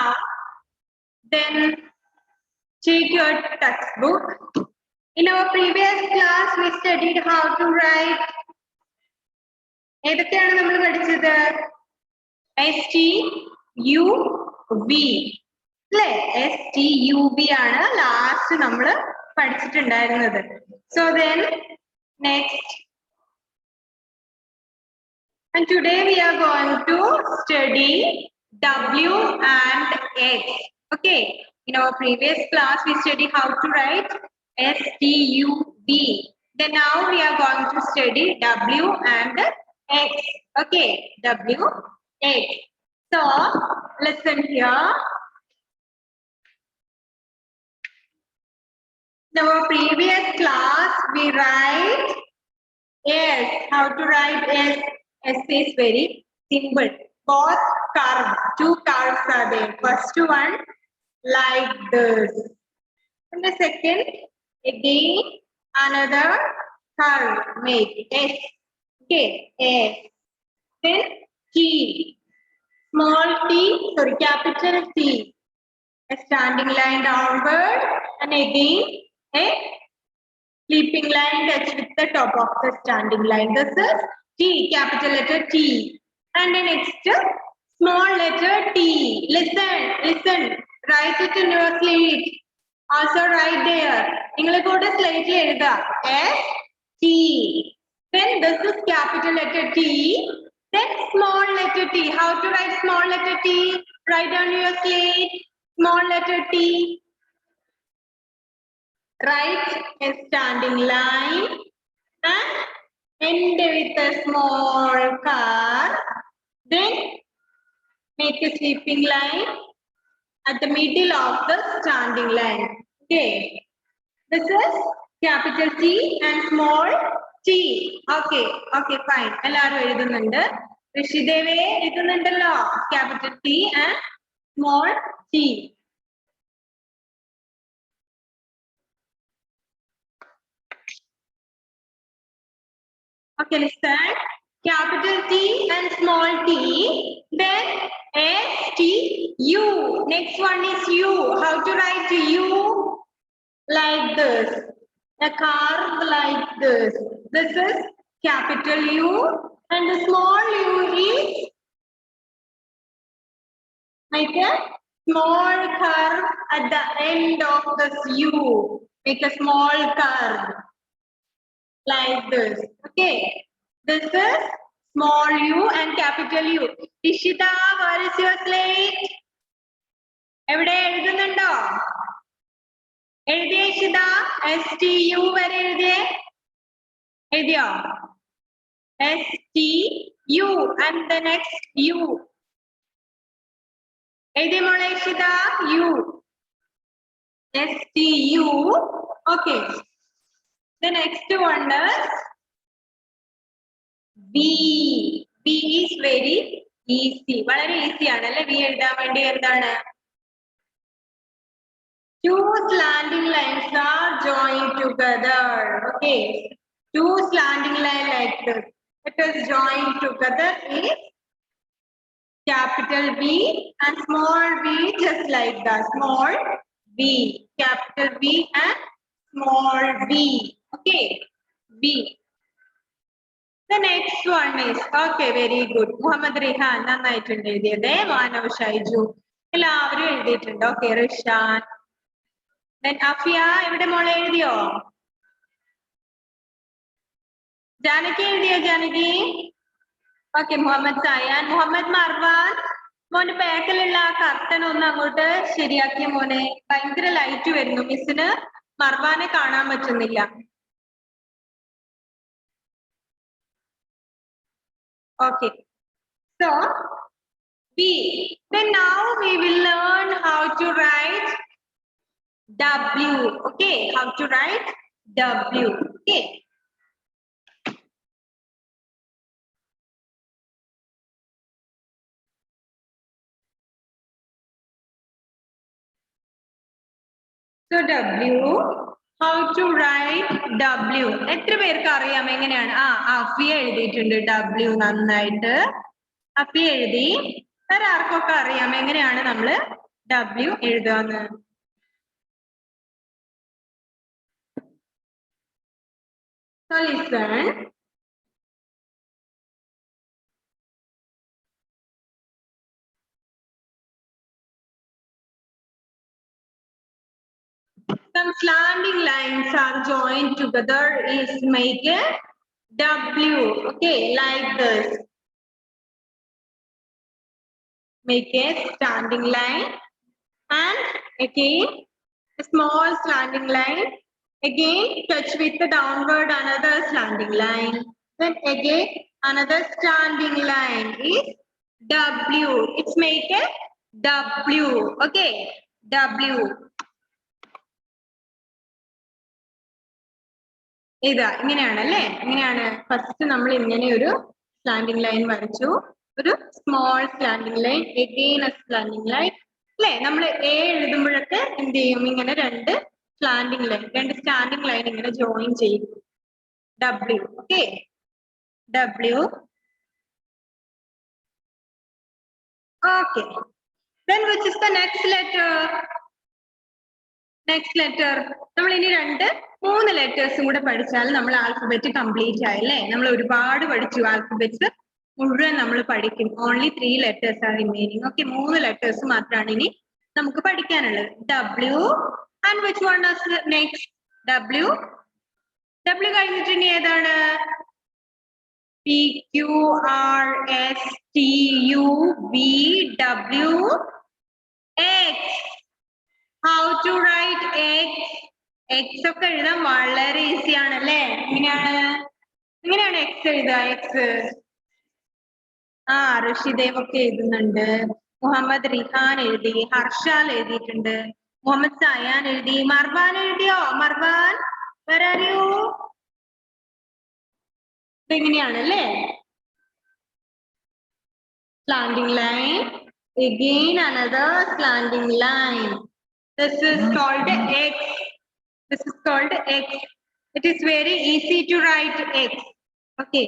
Now, then take your textbook. In our previous class, we studied how to write. ഏതൊക്കെയാണ് നമ്മൾ പഠിച്ചത്? STUV അല്ലേ? STUV ആണ് last നമ്മൾ പഠിച്ചിട്ടുണ്ടായിരുന്നത്. So then next, and today we are going to study W and X. Okay, in our previous class we studied how to write STUV. Then now we are going to study W and X. Okay, W, X. So listen here. In our previous class we write S. How to write S? S is very simple. Both curves, two curves are there. First one like this. And the second, again another curve make S. Okay, S. Then T. Small t, sorry, capital T. A standing line downward, and again a sleeping line touch with the top of the standing line. This is T, capital letter T. And the next small letter T. Listen. Write it in your slate. Also write there. English code slate S T. Then this is capital letter T. Then small letter T. How to write small letter T? Write down your slate. Small letter T. Write a standing line and end with a small curve. Then make a sleeping line at the middle of the standing line. Okay. This is capital T and small t. Okay, fine. എല്ലാവരും എഴുതുന്നുണ്ട്. ഋഷിദേവേ എഴുതുന്നുണ്ടല്ലോ. Capital T and small t. Okay, listen. Capital T and small t. Then STU. Next one is U. How to write U? Like this. A curve like this. This is capital U and the small u is like a small curve at the end of this U. Make a small curve like this. Okay. This is small u and capital U. Ishita, where is your slate? എവിടെ എഴുതുന്നുണ്ടോ? എഴുതിയ Ishita? STU വരെ എഴുതിയോ? STU and the next U. എഴുതിയ മോളെ Ishita? U. STU. Okay. The next one is V. V is very easy. വളരെ easy ആണല്ലേ V എഴുതാൻ വേണ്ടി. എന്താണ്? Two slanting lines are joined together. Okay. Two slanting lines like this. It is joined together is capital V and small v just like that. Small v. Capital V and small v. Okay. V. The next one is, okay, very good. Muhammad Rehan, നന്നായിട്ടുണ്ട് എഴുതിയത്. മാനവ് ഷൈജു എല്ലാവരും എഴുതിയിട്ടുണ്ട്. Okay, Rishan. Then Afia, എവിടെ മോളെ എഴുതിയോ? ജാനകി എഴുതിയോ? Janaki? Okay, Muhammad Sayan. Muhammad Marwan, മോന്റെ ബാക്കിലുള്ള ആ കർട്ടൻ ഒന്ന് അങ്ങോട്ട് ശരിയാക്കിയ മോനെ. ഭയങ്കര ലൈറ്റ് വരുന്നു. മിസ്സിന് മർവാനെ കാണാൻ പറ്റുന്നില്ല. Okay, so B. Then now we will learn how to write W. Okay, how to write W. Okay. So W. How to write W? എത്ര പേർക്ക് അറിയാം എങ്ങനെയാണ്? അഫിയ എഴുതിയിട്ടുണ്ട് W നന്നായിട്ട്. അഫിയ എഴുതി. വേറെ ആർക്കൊക്കെ അറിയാം എങ്ങനെയാണ് നമ്മൾ W എഴുതാന്ന്. So listen. Some slanting lines are joined together is make a W. Okay, like this. Make a standing line and again a small slanting line. Again touch with the downward another slanting line. Then again another standing line is W. It's make a W. Okay, W. ഇതാ ഇങ്ങനെയാണ് അല്ലേ? ഇങ്ങനെയാണ്. First നമ്മൾ ഇങ്ങനെ ഒരു slanting line വരച്ചു, ഒരു small slanting line, again A slanting line അല്ലേ? നമ്മൾ എ എഴുതുമ്പോഴൊക്കെ എന്ത് ചെയ്യും? ഇങ്ങനെ രണ്ട് സ്ലാൻഡിംഗ് ലൈൻ, രണ്ട് സ്റ്റാൻഡിംഗ് ലൈൻ ഇങ്ങനെ ജോയിൻ ചെയ്യും. W. Okay, W. Okay. Then which is the next letter? Next letter. നമ്മൾ ഇനി മൂന്ന് ലെറ്റേഴ്സും കൂടെ പഠിച്ചാൽ നമ്മൾ ആൽഫബറ്റ് കംപ്ലീറ്റ് ആയല്ലേ? നമ്മൾ ഒരുപാട് പഠിച്ചു ആൽഫബറ്റ്സ് മുഴുവൻ നമ്മൾ പഠിക്കും. Only 3 letters are remaining. Okay, 3 letters മാത്രമാണ് ഇനി നമുക്ക് പഠിക്കാനുള്ളത്. W and which one is next? W. W കഴിഞ്ഞിട്ട് ഇനി ഏതാണ്? P Q R S T U V W X. How to write X? X ഒക്കെ എഴുതാൻ വളരെ ഈസി ആണല്ലേ? എങ്ങനെയാണ് X എഴുതുക? X ഋഷിദേവ് ഒക്കെ എഴുതുന്നുണ്ട്, മുഹമ്മദ് റിഹാൻ എഴുതി, ഹർഷാൽ എഴുതിയിട്ടുണ്ട്, മുഹമ്മദ് സയാൻ എഴുതി, മർവാൻ എഴുതിയോ? Marwan വരാറിയോ? ഇതെങ്ങനെയാണല്ലേ? Slanting line, again another slanting line. This is called X. This is called X. It is very easy to write X. Okay.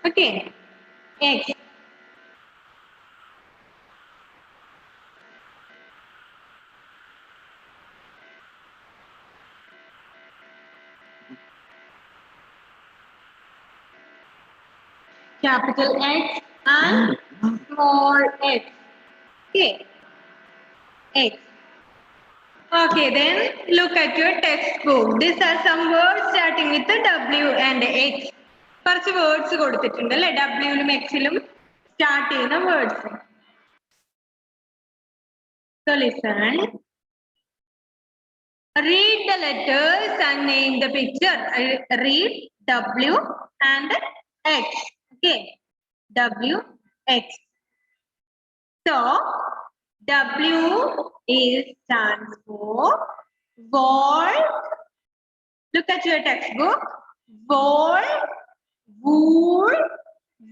Okay. X. Capital X and small x. Okay. X. Okay, then look at your textbook. These are some words starting with the W and X. കുറച്ച് words കൊടുത്തിട്ടുണ്ട് അല്ലെ? ഡബ്ല്യൂലും എക്സിലും start ചെയ്യുന്ന words. So listen. Read the letters and name the picture. Read W and X. Okay. W, X. So W stands for wall. Look at your textbook. Wall, wool,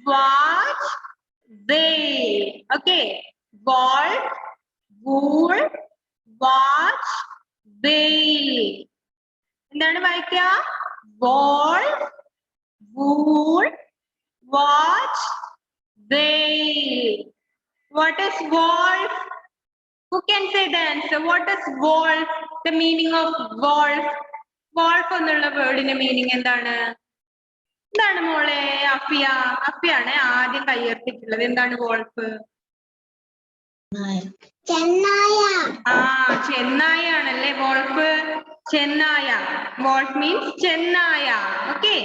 watch, veil. Okay. Wall, wool, watch, veil. എന്താണ് വായിക്കുക? Wall, wool, watch, veil. What is wolf? Who can say the answer? What is wolf? The meaning of wolf? Wolf എന്നുള്ള വേർഡിന്റെ meaning എന്താണ്? എന്താണ് മോളെ? അഫിയാണ് ആദ്യം കയ്യേർത്തിട്ടുള്ളത്. എന്താണ് wolf? ചെന്നായ ആണല്ലേ വോൾഫ്? ചെന്നായ. വോൾഫ് മീൻസ് ചെന്നായ. ഓക്കെ.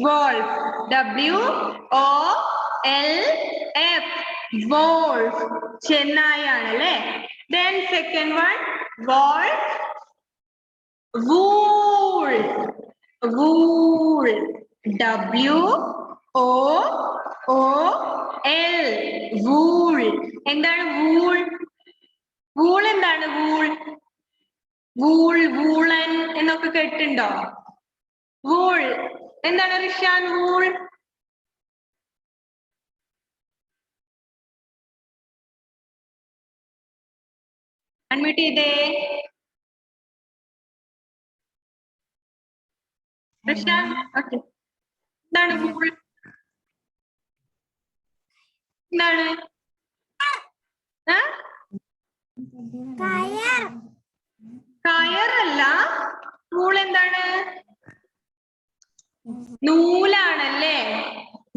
വോൾഫ്, WOLF, വോൾഫ്, ചെന്നായ ആണല്ലേ? Then second one, wolf, wool, wool, WOOL, wool. എന്താണ് wool? wool എന്താണ്? wool, woolen എന്നൊക്കെ കേട്ടിട്ടുണ്ടോ? wool എന്താണ് റിഷാൻ? wool അൺമ്യൂട്ട് ചെയ്തേ. ഓക്കെ. എന്താണ് എന്താണ്? കയറല്ല. വൂൾ എന്താണ്? നൂലാണല്ലേ.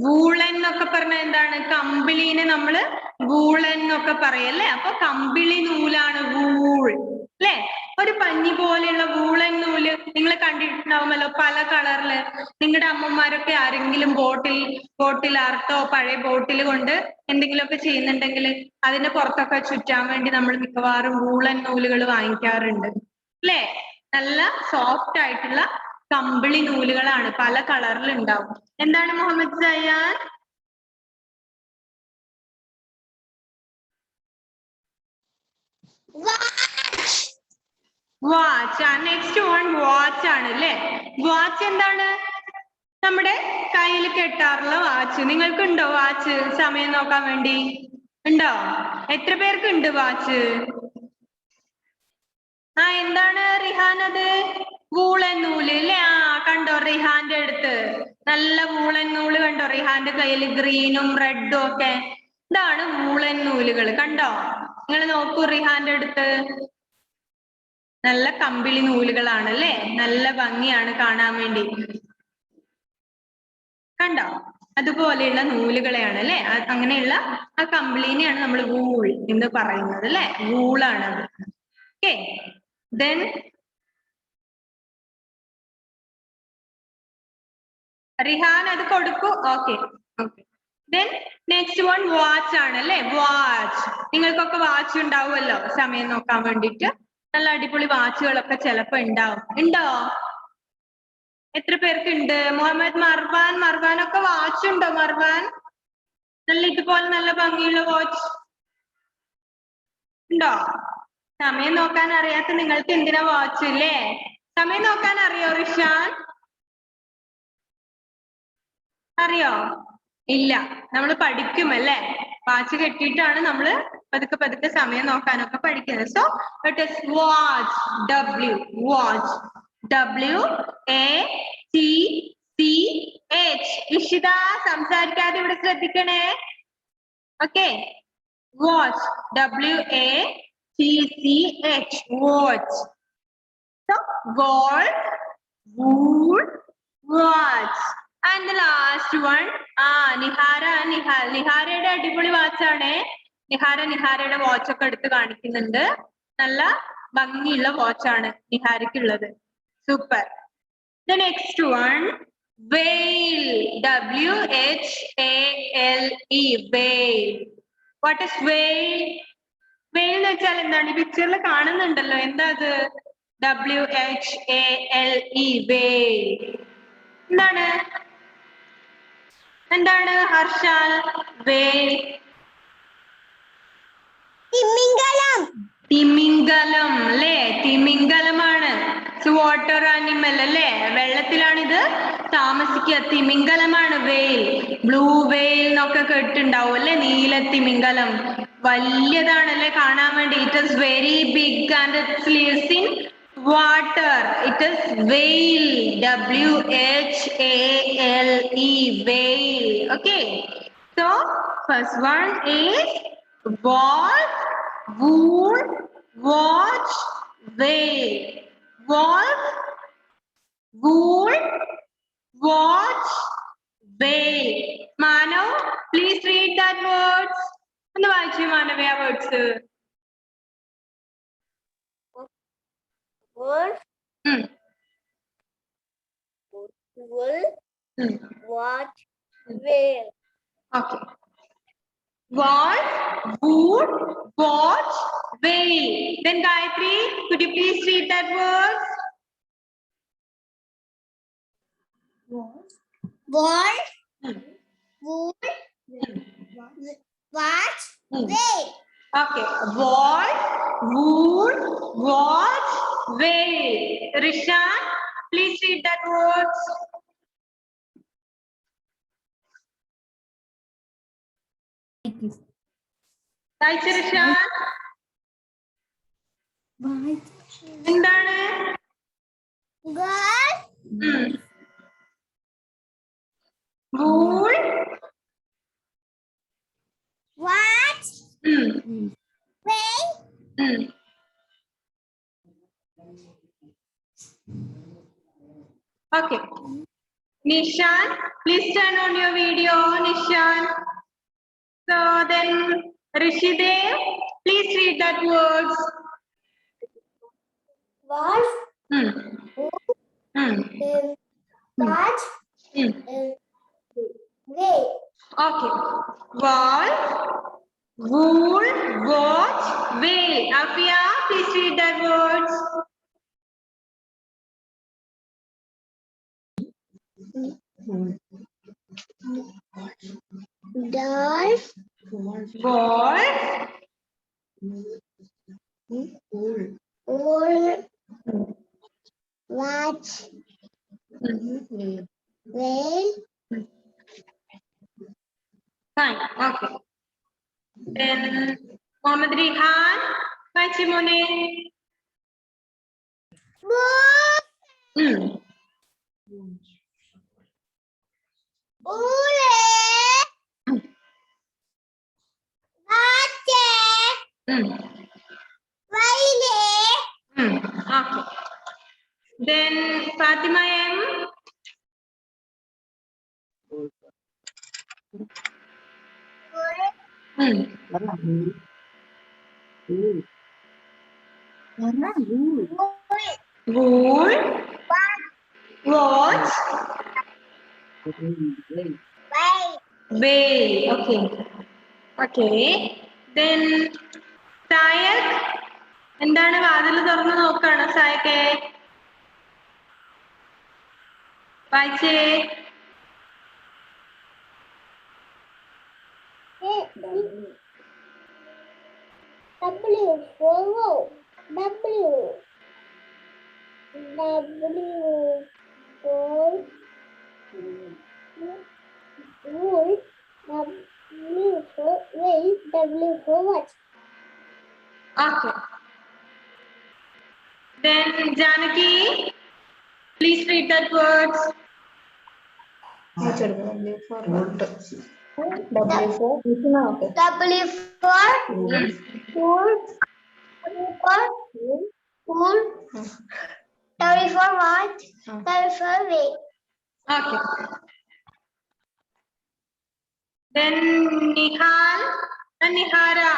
വൂളൻ എന്നൊക്കെ പറഞ്ഞ എന്താണ്? കമ്പിളിനെ നമ്മള് വൂളൻ എന്നൊക്കെ പറയല്ലേ. അപ്പൊ കമ്പിളി നൂലാണ് വൂൾ അല്ലെ. ഒരു പഞ്ഞി പോലെയുള്ള വൂളൻ നൂല് നിങ്ങൾ കണ്ടിട്ടുണ്ടാവുമല്ലോ പല കളറില്. നിങ്ങളുടെ അമ്മമാരൊക്കെ ആരെങ്കിലും ബോട്ടിൽ ആർട്ടോ പഴയ ബോട്ടിൽ കൊണ്ട് എന്തെങ്കിലുമൊക്കെ ചെയ്യുന്നുണ്ടെങ്കിൽ അതിന്റെ പുറത്തൊക്കെ ചുറ്റാൻ വേണ്ടി നമ്മൾ മിക്കവാറും വൂളൻ നൂലുകൾ വാങ്ങിക്കാറുണ്ട് അല്ലെ. നല്ല സോഫ്റ്റ് ആയിട്ടുള്ള കമ്പിളി നൂലുകളാണ്, പല കളറിൽ ഉണ്ടാവും. എന്താണ് Muhammad Sayyan? Watch. Next one watch ആണ് അല്ലേ. വാച്ച് എന്താണ്? നമ്മുടെ കയ്യിൽ കെട്ടാറുള്ള വാച്ച്. നിങ്ങൾക്കുണ്ടോ വാച്ച്? സമയം നോക്കാൻ വേണ്ടി ഉണ്ടോ? എത്ര പേർക്ക് ഉണ്ട് വാച്ച്? എന്താണ് റിഹാൻ അത്? വൂളൻ നൂല് അല്ലേ. കണ്ടോ റിഹാന്റെ അടുത്ത് നല്ല വൂളൻ നൂല് കണ്ടോ? റിഹാന്റെ കയ്യിൽ ഗ്രീനും റെഡും ഒക്കെ. ഇതാണ് വൂളൻ നൂലുകൾ. കണ്ടോ? നിങ്ങൾ നോക്കൂ റിഹാന്റെ അടുത്ത് നല്ല കമ്പിളി നൂലുകളാണ് അല്ലേ. നല്ല ഭംഗിയാണ് കാണാൻ വേണ്ടി. കണ്ടോ? അതുപോലെയുള്ള നൂലുകളെയാണ് അല്ലെ. അങ്ങനെയുള്ള ആ കമ്പിളിനെയാണ് നമ്മൾ വൂൾ എന്ന് പറയുന്നത് അല്ലെ. വൂളാണത്. ഓക്കെ. ദെൻ റിഹാൻ അത് കൊടുക്കൂ. Okay. Then next one watch ആണ് അല്ലെ. വാച്ച്. നിങ്ങൾക്കൊക്കെ വാച്ച് ഉണ്ടാവുമല്ലോ സമയം നോക്കാൻ വേണ്ടിയിട്ട്. നല്ല അടിപൊളി വാച്ചുകളൊക്കെ ചിലപ്പോ ഉണ്ടാവും. ഉണ്ടോ? എത്ര പേർക്ക് ഉണ്ട്? മുഹമ്മദ് മർവാനൊക്കെ വാച്ച് ഉണ്ടോ? മർവാൻ നല്ല ഇതുപോലെ നല്ല ഭംഗിയുള്ള വാച്ച് ഉണ്ടോ? സമയം നോക്കാൻ അറിയാത്ത നിങ്ങൾക്ക് എന്തിനാ വാച്ച് അല്ലേ. സമയം നോക്കാൻ അറിയോ റിഷാൻ? അറിയോ? ഇല്ല. നമ്മൾ പഠിക്കും അല്ലേ. വാച്ച് കെട്ടിയിട്ടാണ് നമ്മൾ പതുക്കെ സമയം നോക്കാനൊക്കെ പഠിക്കുന്നത്. So it is watch. Watch. WATCH. Ishita സംസാരിക്കാതെ ഇവിടെ ശ്രദ്ധിക്കണേ. Okay. Watch. WATCH. Watch. So gold, wool, watch. And the last one, നിഹാരയുടെ അടിപൊളി വാച്ചാണ്. നിഹാരയുടെ വാച്ച് ഒക്കെ എടുത്ത് കാണിക്കുന്നുണ്ട്. നല്ല ഭംഗിയുള്ള വാച്ചാണ് നിഹാരയ്ക്കുള്ളത്. Super. The next one, veil. WHALE. veil. What is veil? veil എന്ന് വെച്ചാൽ എന്താണ്? ഈ പിക്ചറിൽ കാണുന്നുണ്ടല്ലോ. എന്താ അത്? WHALE. veil. എന്താണ് ഹർഷാൽ? veil. തിമിംഗലം അല്ലേ. തിമിംഗലമാണ്. വാട്ടർ ആനിമൽ അല്ലേ. വെള്ളത്തിലാണിത് താമസിക്കുക. തിമിംഗലമാണ് വെയിൽ. ബ്ലൂ വെയിൽ എന്നൊക്കെ കേട്ടിട്ടുണ്ടാവും അല്ലെ. നീല തിമിംഗലം വലിയതാണല്ലേ കാണാൻ വേണ്ടി. It is very big and it lives in water. It is whale. WHALE. whale. Okay. So first one is wolf, wool, watch, whale. Wolf, wool, watch, whale. Manav, please read that words. ഒന്ന് വായിച്ചു മാനവേ ആ words. Wolf, wool, watch, whale. Okay. Wolf, wool, watch, whale. Then Gayatri, could you please read that words? Wolf, wool, watch, whale. Okay. Wolf, wool, watch, whale. Rishan, please read that words. Rishan. എന്താണ്? Girl. Wool. Watch. Wait. Okay. Nishan, please turn on your video, Nishan. So then, Rishidev, please read that words. Watch. Watch. Wait. Okay. Wall, wool, watch, wait. Afia, please read that words. Doll. Ball, Wool. Watch. Wait. fine. Okay. Then, Mohammed Rihan, Machimone. Book. Ule. Watch. Waile. Okay. Then, Fatima M. Wool, watch, wait. Okay. Okay. Then, Sayak, എന്താണ് വാതിൽ തുറന്ന് നോക്കാണ് സായക്കെ? വായിച്ചേ. W for W. For wool. W for wait. W for watch. Okay. Then Janaki, please read that words. W for wool. W for wool. W for watch. W for wait. Okay. Then Nihal and Nihara.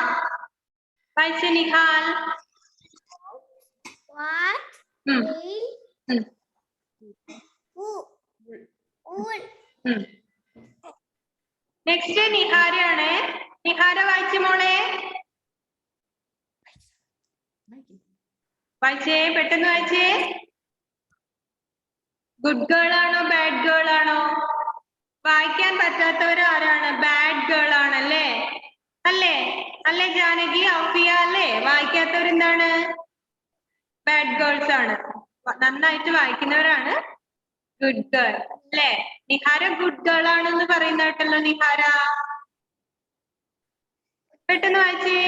Vaise Nihal. What? Wait. Wool. Next Nihara ആണ്. Nihara വായിച്ചേ മോളെ. വായിച്ചേ, പെട്ടെന്ന് വായിച്ചേ. Good girl ആണോ bad girl ആണോ? വായിക്കാൻ പറ്റാത്തവർ ആരാണ്? ബാഡ് ഗേൾ ആണല്ലേ? അല്ലേ? അല്ലേ ജാനകി, ഔഫിയ അല്ലേ? വായിക്കാത്തവർ എന്താണ്? ബാഡ് ഗേൾസ് ആണ്. നന്നായിട്ട് വായിക്കുന്നവരാണ് ഗുഡ് ഗേൾ അല്ലേ? നിഹാര ഗുഡ് ഗേൾ ആണെന്ന് പറയുന്ന കേട്ടല്ലോ. നിഹാര പെട്ടെന്ന് വായിച്ചേ.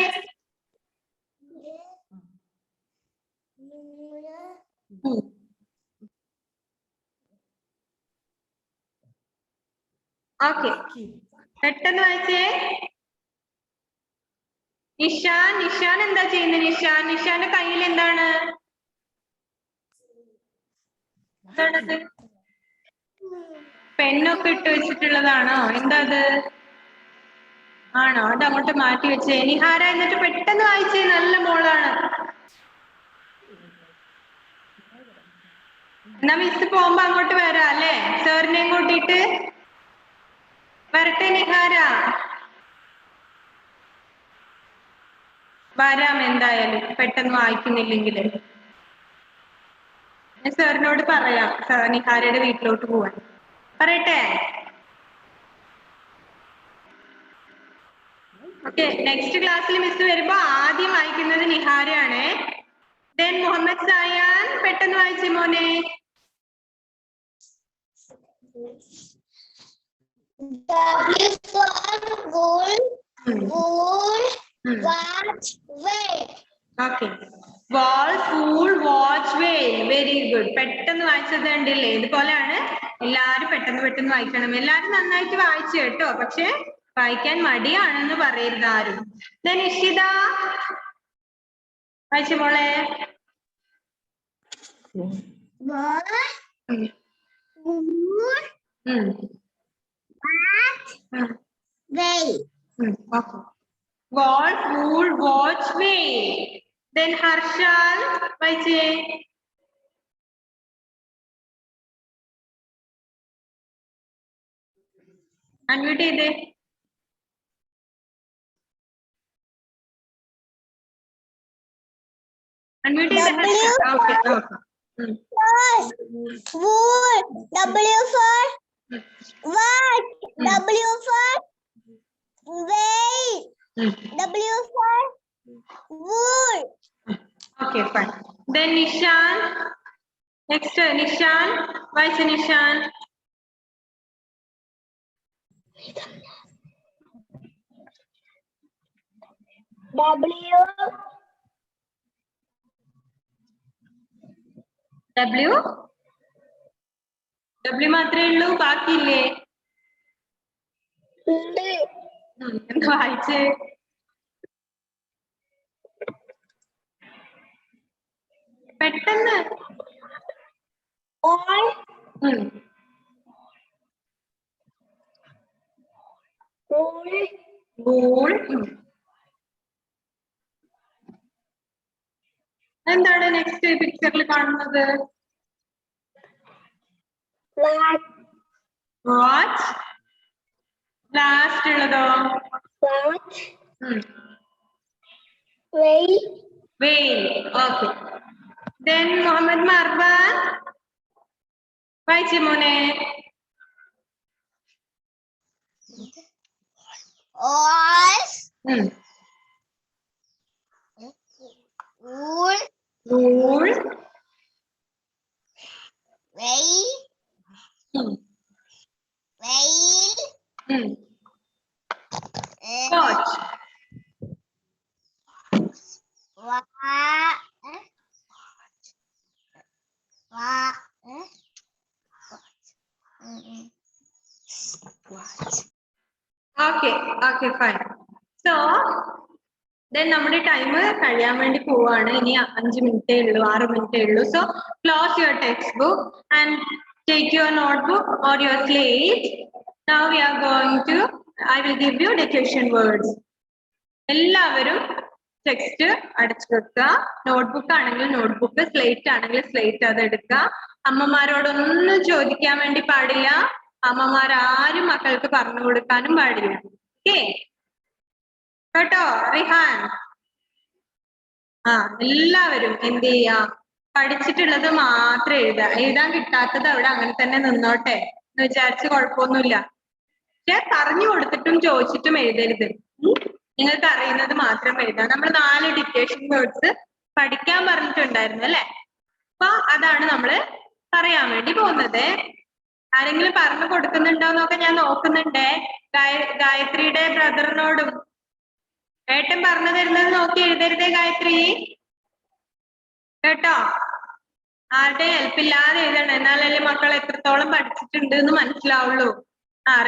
ഓക്കെ, പെട്ടെന്ന് വായിച്ചേ. നിഷാൻ, നിഷാൻ എന്താ ചെയ്യുന്നത്? നിഷാൻ, നിഷാന്റെ കയ്യിൽ എന്താണ്? പെണ്ണൊക്കെ ഇട്ട് വെച്ചിട്ടുള്ളതാണോ? എന്താ അത്? ആണോ? അത് അങ്ങോട്ട് മാറ്റി വെച്ചേ. നിഹാര എന്നിട്ട് പെട്ടെന്ന് വായിച്ചേ, നല്ല മോളാണ്. എന്നാ മിസ് പോകുമ്പോ അങ്ങോട്ട് വരാം അല്ലേ? സാറിനെയും കൂട്ടിയിട്ട് വരട്ടെ നിഹാര? വരാം എന്തായാലും, പെട്ടെന്ന് വായിക്കുന്നില്ലെങ്കിൽ. ഞാൻ സാറിനോട് പറയാം നിഹാരയുടെ വീട്ടിലോട്ട് പോവാൻ. പറയട്ടെ? ഓക്കെ, നെക്സ്റ്റ് ക്ലാസ്സിൽ മിസ് വരുമ്പോ ആദ്യം വായിക്കുന്നത് നിഹാരയാണ്. ദെൻ മുഹമ്മദ് സായാൻ, പെട്ടെന്ന് വായിച്ചേ മോനെ. W for wool. Wool. Watch. Wait. Okay. Wall, fool, watch, whale. Very good. പെട്ടെന്ന് വായിച്ചത് കണ്ടില്ലേ? ഇതുപോലെയാണ് എല്ലാരും പെട്ടെന്ന് വായിക്കണം. എല്ലാരും നന്നായിട്ട് വായിച്ചു കേട്ടോ. പക്ഷെ വായിക്കാൻ മടിയാണെന്ന് പറയരുത് ആരും. Then ഇഷിത വായിച്ച മോളെ. Okay. Wall, fool, watch, whale. Then Harshal വായിച്ചേ. Unmute ചെയ്തേ. Unmute ചെയ്തേ Harshal. Okay. Wool. W for what? W for whale. W for wool. Okay, fine. Then Nishan. Next, Nishan. Vice Nishan. W മാത്രമേ ഉള്ളൂ, ബാക്കിയില്ലേ? എന്താ വായിച്ചേ? പെട്ടെന്ന്. എന്താണ് നെക്സ്റ്റ് പിക്ചറിൽ കാണുന്നത്? വാച്ച്. ലാസ്റ്റ് ഉള്ളതോ? വെയിൽ. ഓക്കെ. Then മുഹമ്മദ് മർവാൻ വായിച്ചേ മോനെ. Wool. Whale. Watch. Okay, fine. So, then നമ്മുടെ ടൈം കഴിയാൻ വേണ്ടി പോവാണ്. ഇനി 5 മിനിറ്റേ ഉള്ളൂ, 6 മിനിറ്റേ ഉള്ളൂ. So, close your textbook and take your notebook or your slate. Now we are going to, I will give you dictation words. എല്ലാവരും ടെക്സ്റ്റ് അടച്ചു വെക്കുക. നോട്ട്ബുക്ക് ആണെങ്കിൽ നോട്ട്ബുക്ക്, സ്ലേറ്റ് ആണെങ്കിൽ സ്ലേറ്റ് അത് എടുക്കുക. അമ്മമാരോടൊന്നും ചോദിക്കാൻ വേണ്ടി പാടില്ല. അമ്മമാരാരും മക്കൾക്ക് പറഞ്ഞു കൊടുക്കാനും പാടില്ല. ഓക്കേ കേട്ടോ? റിഹാൻ, എല്ലാവരും എന്ത് ചെയ്യാ? പഠിച്ചിട്ടുള്ളത് മാത്രം എഴുതാൻ കിട്ടാത്തത് അവിടെ അങ്ങനെ തന്നെ നിന്നോട്ടെ എന്ന് വിചാരിച്ച് കുഴപ്പമൊന്നുമില്ല. പക്ഷെ പറഞ്ഞു കൊടുത്തിട്ടും ചോദിച്ചിട്ടും എഴുതരുത്. നിങ്ങൾക്ക് അറിയുന്നത് മാത്രം എഴുതാം. നമ്മൾ 4 ഡിക്റ്റേഷൻ വേർഡ്സ് പഠിക്കാൻ പറഞ്ഞിട്ടുണ്ടായിരുന്നു അല്ലെ? അപ്പൊ അതാണ് നമ്മള് പറയാൻ വേണ്ടി പോകുന്നത്. ആരെങ്കിലും പറഞ്ഞു കൊടുക്കുന്നുണ്ടോന്നൊക്കെ ഞാൻ നോക്കുന്നുണ്ടേ. ഗായത്രിയുടെ ബ്രദറിനോടും ഏട്ടൻ പറഞ്ഞു തരുന്നത് നോക്കി എഴുതരുതേ ഗായത്രി, കേട്ടോ? ആരുടെ ഹെൽപ്പ് ഇല്ലാതെ എഴുതണം, എന്നാലല്ലേ മക്കൾ എത്രത്തോളം പഠിച്ചിട്ടുണ്ട് എന്ന് മനസ്സിലാവുള്ളൂ.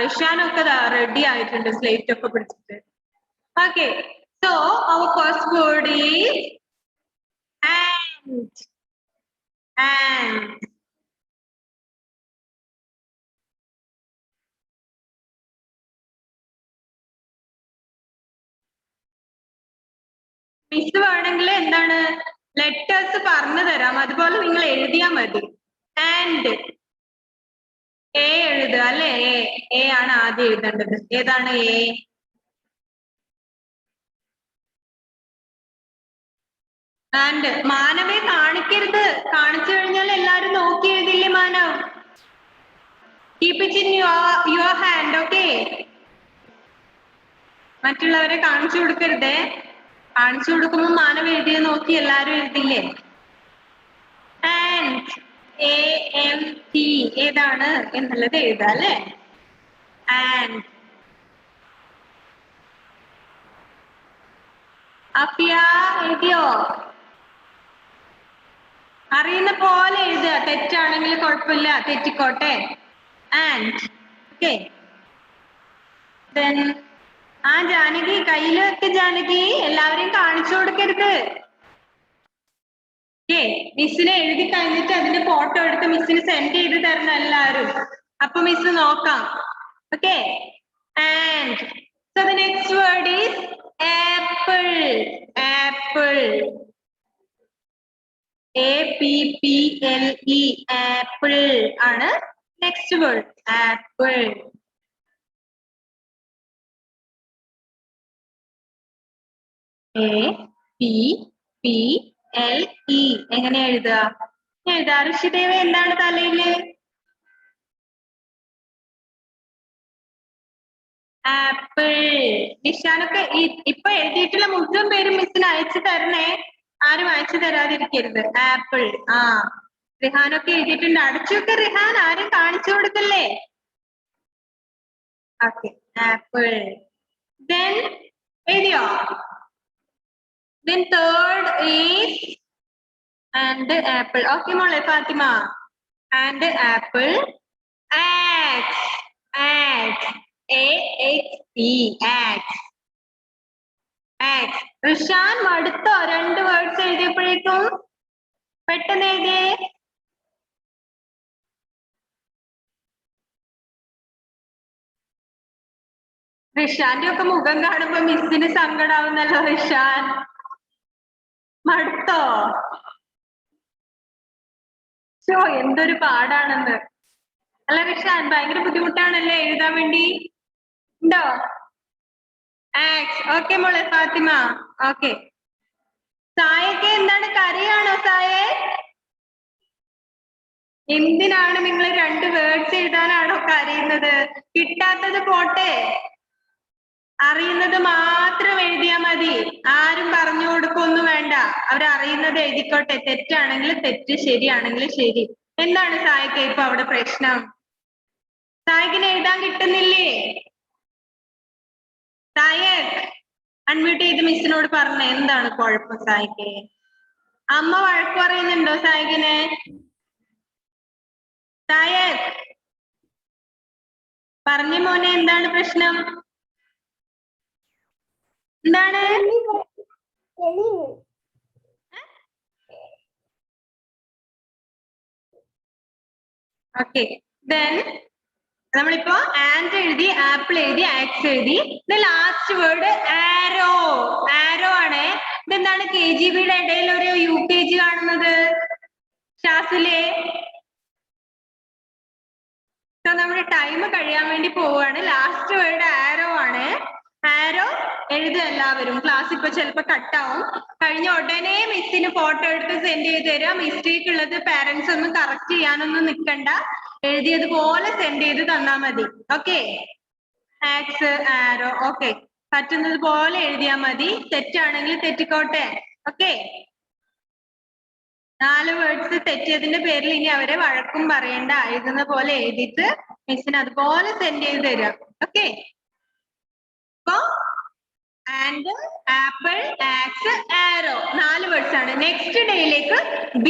റിഷാനൊക്കെ റെഡി ആയിട്ടുണ്ട് സ്ലേറ്റ് ഒക്കെ പിടിച്ചിട്ട്. Okay, so our first word is ant. Ant. Miss വേണമെങ്കിൽ എന്താണ് ലെറ്റേഴ്സ് പറഞ്ഞു തരാം, അതുപോലെ നിങ്ങൾ എഴുതിയാൽ മതി. ആൻഡ് എ എഴുതുക അല്ലെ? എ ആണ് ആദ്യം എഴുതേണ്ടത്. ഏതാണ് എ? ആൻഡ്. മാനവേ കാണിക്കരുത്, കാണിച്ചു കഴിഞ്ഞാൽ എല്ലാരും നോക്കി എഴുതില്ലേ Manav? Keep it in your hand. Okay, മറ്റുള്ളവരെ കാണിച്ചു കൊടുക്കരുതേ. കാണിച്ചു കൊടുക്കുമ്പോൾ മാനവ് എഴുതിയത് നോക്കി എല്ലാരും എഴുതില്ലേ? ആൻഡ് ANT ഏതാണ് എന്നുള്ളത് എഴുതാം അല്ലെ? ആൻഡ്. അഫിയ എഴുതിയോ? അറിയുന്ന പോലെ എഴുതുക. തെറ്റാണെങ്കിൽ കുഴപ്പമില്ല, തെറ്റിക്കോട്ടെ. And okay. ആ ജാനകി കയ്യിൽ വെക്ക്. ജാനകി എല്ലാവരെയും കാണിച്ചു കൊടുക്കരുത്. ഓക്കെ, മിസ്സിനെ എഴുതി കഴിഞ്ഞിട്ട് അതിന്റെ ഫോട്ടോ എടുത്ത് മിസ്സിന് സെൻഡ് ചെയ്ത് തരണം എല്ലാവരും. അപ്പൊ മിസ് നോക്കാം. Okay. And so the next word is apple. Apple. APPLE apple ആണ് നെക്സ്റ്റ് വേർഡ്. ആപ്പിൾ. APPLE എങ്ങനെ എഴുതുക? എഴുതാ ഋഷിദേവ, എന്താണ് തലയില്? ആപ്പിൾ. നിഷാനൊക്കെ ഇപ്പൊ എഴുതിയിട്ടുള്ള മുഴുവൻ പേരും മിസ്സിന് അയച്ചു തരണേ. ആരും അയച്ചു തരാതിരിക്കരുത്. ആപ്പിൾ. ആ, റിഹാനൊക്കെ എഴുതിയിട്ടുണ്ട്. അടച്ചൊക്കെ റിഹാൻ, ആരും കാണിച്ചു കൊടുക്കല്ലേ. Okay, apple. Then എഴുതിയോ? Then third is and apple. Okay മോളെ Fathima. And apple. Axe. Axe. AXE. Axe. Axe. Rishan മടുത്തോ? 2 വേർഡ്സ് എഴുതിയപ്പോഴേക്കും പെട്ടെന്ന് എഴുതിയേ. റിഷാന്റെ ഒക്കെ മുഖം കാണുമ്പോ മിസ്സിന് സങ്കടാവുന്നല്ലോ. റിഷാൻ മടുത്തോ? ഷോ, എന്തൊരു പാടാണെന്ന് അല്ല റിഷാൻ? ഭയങ്കര ബുദ്ധിമുട്ടാണല്ലേ എഴുതാൻ വേണ്ടി? ഉണ്ടോ? ആക്സ്. ഓക്കെ മോളെ ഫാത്തിമ. ഓക്കെ. സായൊക്കെ എന്താണ്, കരയാണോ സായേ? എന്തിനാണ് നിങ്ങൾ 2 വേർഡ്സ് എഴുതാനാണോ കരയുന്നത്? കിട്ടാത്തത് പോട്ടെ, അറിയുന്നത് മാത്രം എഴുതിയാ മതി. ആരും പറഞ്ഞു കൊടുക്കൊന്നും വേണ്ട. അവരറിയുന്നത് എഴുതിക്കോട്ടെ. തെറ്റാണെങ്കിൽ തെറ്റ്, ശരിയാണെങ്കിൽ ശരി. എന്താണ് സായിക്ക് ഇപ്പൊ അവിടെ പ്രശ്നം? സായിക്കിന് എഴുതാൻ കിട്ടുന്നില്ലേ? സായേ അൺമ്യൂട്ട് ചെയ്ത് മിസ്സിനോട് പറഞ്ഞ എന്താണ് കുഴപ്പം സായിക്ക്? അമ്മ വഴക്ക് പറയുന്നുണ്ടോ സായിക്കിനെ? സായേ പറഞ്ഞ മോനെ, എന്താണ് പ്രശ്നം? എന്താണ്? ഓക്കെ. ദെൻ നമ്മളിപ്പോ ആൻഡ് എഴുതി, ആപ്പിൾ എഴുതി, ആക്സ് എഴുതി. ലാസ്റ്റ് വേർഡ് ആരോ. ആരോ ആണ്. ഇതെന്താണ് KGBയുടെ ഇടയിൽ ഒരു UKG കാണുന്നത്? ഷാസിലെ നമ്മുടെ ടൈം കഴിയാൻ വേണ്ടി പോവാണ്. ലാസ്റ്റ് വേർഡ് ആരോ ആണ്. ആരോ എഴുതുക എല്ലാവരും. ക്ലാസ് ഇപ്പൊ ചിലപ്പോ കട്ടാവും. കഴിഞ്ഞ ഉടനെ മിസ്സിന് ഫോട്ടോ എടുത്ത് സെൻഡ് ചെയ്ത് തരാം. മിസ്റ്റേക്ക് ഉള്ളത് പാരന്റ്സ് ഒന്നും കറക്റ്റ് ചെയ്യാനൊന്നും നിൽക്കണ്ട. എഴുതിയതുപോലെ സെൻഡ് ചെയ്ത് തന്നാ മതി. ഓക്കെ. ആക്സ്, ആരോ. ഓക്കെ, പറ്റുന്നത് പോലെ എഴുതിയാ മതി. തെറ്റാണെങ്കിൽ തെറ്റിക്കോട്ടെ. ഓക്കെ. 4 വേർഡ്സ് തെറ്റിയതിന്റെ പേരിൽ ഇനി അവരെ വഴക്കും പറയണ്ട. എഴുതുന്ന പോലെ എഴുതിയിട്ട് മിസ്സിന് അതുപോലെ സെൻഡ് ചെയ്ത് തരാം. ഓക്കെ. അപ്പൊ and, apple, axe, arrow 4 words ആണ്. നെക്സ്റ്റ് ഡേയിലേക്ക് B